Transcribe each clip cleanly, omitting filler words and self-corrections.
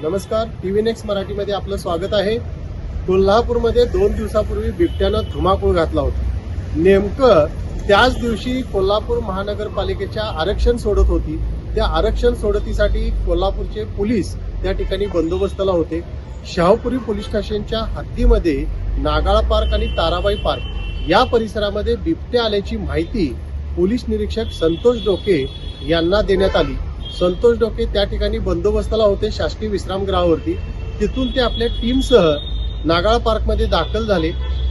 नमस्कार, TV next मराठीमध्ये आपलं स्वागत आहे। कोल्हापूरमध्ये 2 दिवसापूर्वी बिबट्यानं धुमाकूळ घातला होता। नेमकं त्याच दिवशी कोल्हापूर महानगरपालिकेच्या आरक्षण सोडत होती। त्या आरक्षण सोडतीसाठी कोल्हापूरचे पोलीस त्या ठिकाणी बंदोबस्ताला होते। शाहूपुरी पोलीस स्टेशनच्या हद्दीमध्ये नागाळा पार्क आणि ताराबाई पार्क या परिसरामध्ये बिबट्या आल्याची माहिती पोलीस निरीक्षक संतोष डोके यांना देण्यात आली। संतोष डोके त्या ठिकाणी बंदोबस्ताला होते शासकीय विश्रामगृहावरती। तिथून ते आपल्या टीमसह नागाळा पार्कमध्ये दाखल झाले।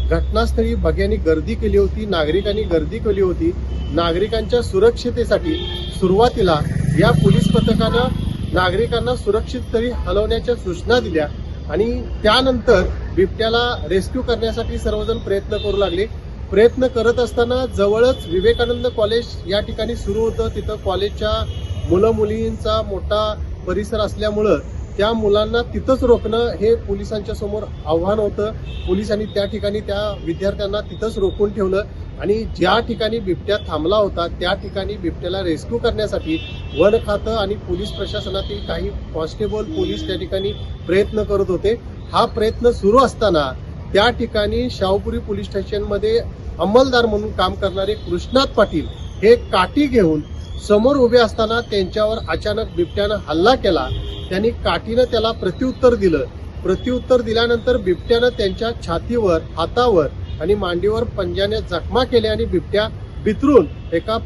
घटनास्थळी भग्यांनी गर्दी केली होती, नागरिकांनी गर्दी केली होती। नागरिकांच्या सुरक्षितेसाठी सुरुवातीला या पोलीस पथकानं नागरिकांना सुरक्षित स्थळी हलवण्याच्या सूचना दिल्या आणि त्यानंतर बिबट्याला रेस्क्यू करण्यासाठी सर्वजण प्रयत्न करू लागले। प्रयत्न करत असताना जवळच विवेकानंद कॉलेज या ठिकाणी सुरू होतं। तिथं कॉलेजच्या मुलं मुलींचा मोठा परिसर असल्यामुळं त्या मुलांना तिथंच रोखणं हे पोलिसांच्या समोर आव्हान होतं। पोलिसांनी त्या ठिकाणी त्या विद्यार्थ्यांना तिथंच रोखून ठेवलं आणि ज्या ठिकाणी बिबट्या थांबला होता त्या ठिकाणी बिबट्याला रेस्क्यू करण्यासाठी वन खातं आणि पोलीस प्रशासनातील काही कॉन्स्टेबल पोलीस त्या ठिकाणी प्रयत्न करत होते। हा प्रयत्न सुरू असताना त्या ठिकाणी शाहूपुरी पोलीस स्टेशनमध्ये अंमलदार म्हणून काम करणारे कृष्णात पाटील हे काठी घेऊन समोर उभे असताना त्यांच्यावर अचानक बिबट्यानं हल्ला केला। त्यांनी काठीनं त्याला प्रत्युत्तर दिलं। प्रत्युत्तर दिल्यानंतर बिबट्यानं त्यांच्या छातीवर, हातावर आणि मांडीवर पंजाने जखमा केल्या आणि बिबट्या बिथरून एका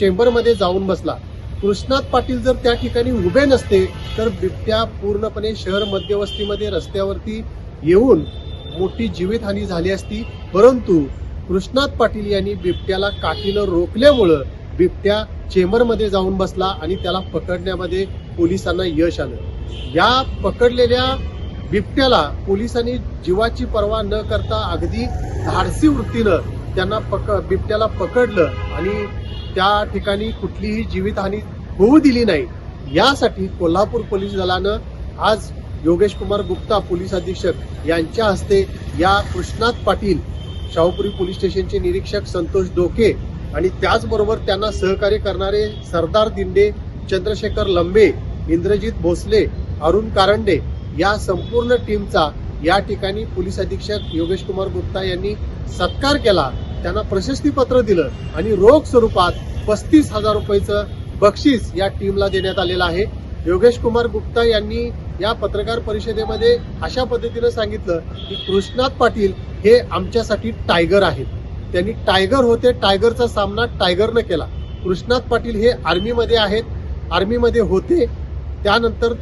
चेंबरमध्ये जाऊन बसला। कृष्णात पाटील जर त्या ठिकाणी उभे नसते तर बिबट्या पूर्णपणे शहर मध्यवस्तीमध्ये रस्त्यावरती येऊन मोठी जीवितहानी झाली असती। परंतु कृष्णात पाटील यांनी बिबट्याला काठीनं रोखल्यामुळं बिबट्या चेंबरमध्ये जाऊन बसला आणि त्याला पकडण्यामध्ये पोलिसांना यश आलं। या पकडलेल्या बिबट्याला पोलिसांनी जीवाची पर्वा न करता अगदी धाडसी वृत्तीनं त्यांना बिबट्याला पकडलं आणि त्या ठिकाणी कुठलीही जीवितहानी होऊ दिली नाही। यासाठी कोल्हापूर पोलीस दलानं आज योगेश कुमार गुप्ता पोलीस अधीक्षक यांच्या हस्ते या कृष्णात पाटील, शाहूपुरी पोलीस स्टेशनचे निरीक्षक संतोष डोके आणि त्याचबरोबर त्यांना सहकार्य करणारे सरदार दिंडे, चंद्रशेखर लंबे, इंद्रजित भोसले, अरुण कारंडे या संपूर्ण टीमचा या ठिकाणी पोलीस अधीक्षक योगेश कुमार गुप्ता यांनी सत्कार केला। त्यांना प्रशस्तीपत्र दिलं आणि रोख स्वरूपात 35,000 रुपयाचं बक्षीस या टीमला देण्यात आलेलं आहे। योगेश कुमार गुप्ता यांनी या पत्रकार परिषदेमध्ये अशा पद्धतीने सांगितलं की कृष्णात पाटील हे आमच्यासाठी टायगर आहेत। त्यांनी टायगर होते, टायगरचा सामना टायगरनं केला। कृष्णात पाटील हे आर्मीमध्ये आहेत, आर्मीमध्ये होते, त्यानंतर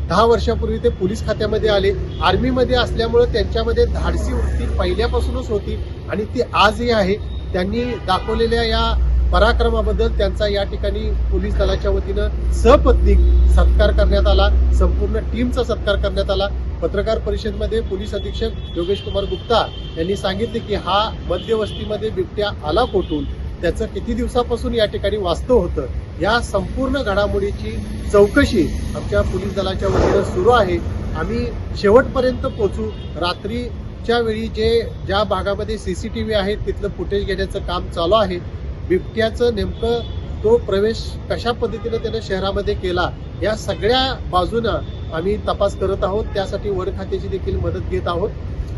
10 वर्षापूर्वी ते पोलीस खात्यामध्ये आले। आर्मीमध्ये असल्यामुळे त्यांच्यामध्ये धाडसी वृत्ती पहिल्यापासूनच होती आणि ती आजही आहे। त्यांनी दाखवलेल्या या पराक्रमाबद्दल त्यांचा या ठिकाणी पोलीस दलाच्या वतीनं सपत्नीक सत्कार करण्यात आला, संपूर्ण टीमचा सत्कार करण्यात आला। पत्रकार परिषदेमध्ये पोलीस अधीक्षक योगेश कुमार गुप्ता यांनी सांगितले की हा मध्यवस्तीमध्ये बिबट्या आला कोठून, त्याचं किती दिवसापासून या ठिकाणी वास्तव होतं, या संपूर्ण घडामोडीची चौकशी आमच्या पोलीस दलाच्या वतीनं सुरू आहे। आम्ही शेवटपर्यंत पोहोचू। रात्रीच्या वेळी ज्या भागामध्ये सीसीटीव्ही आहे तिथलं फुटेज घेण्याचं काम चालू आहे। बिबट्याचं नेमकं तो प्रवेश कशा पद्धतीने त्यानं शहरामध्ये केला या सगळ्या बाजूनं आम्ही तपास करत आहोत। त्यासाठी वन खात्याची देखील मदत घेत आहोत।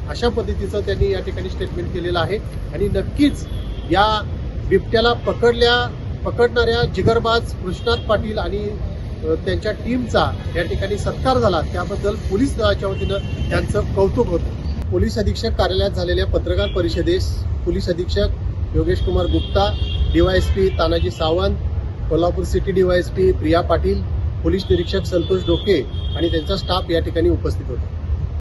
अशा पद्धतीचं त्यांनी या ठिकाणी स्टेटमेंट केलेलं आहे आणि नक्कीच या बिबट्याला पकडणाऱ्या जिगरबाज कृष्णात पाटील आणि त्यांच्या टीमचा या ठिकाणी सत्कार झाला, त्याबद्दल पोलीस दलाच्या वतीनं त्यांचं कौतुक होतं। पोलीस अधीक्षक कार्यालयात झालेल्या पत्रकार परिषदेस पोलीस अधीक्षक Yogesh Kumar Gupta, DySP Tanaji Sawant, Kolhapur city DySP Priya Patil, police निरीक्षक संतोष डोके आणि त्यांचा स्टाफ या ठिकाणी उपस्थित होता।